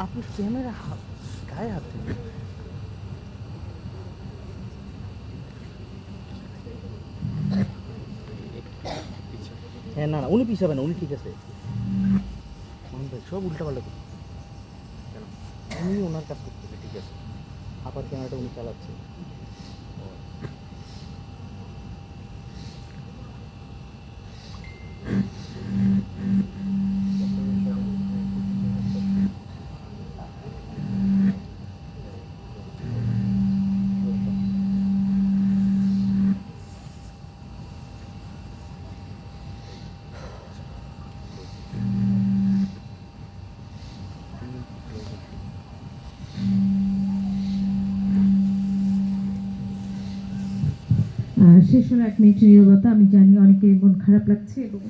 আপনি ক্যামেরা গায়ে হাত দিলেন। হ্যাঁ, না না, উনি পিছাবেন না, উনি ঠিক আছে। মোহন ভাই সব উল্টাপাল্টা করছে কেন? উনি ওনার কাজ করতেছে, ঠিক আছে। আবার ক্যামেরাটা উনি চালাচ্ছে। শেষ হলো 1 মিনিটের নীরবতা। আমি জানি অনেকের মন খারাপ লাগছে এবং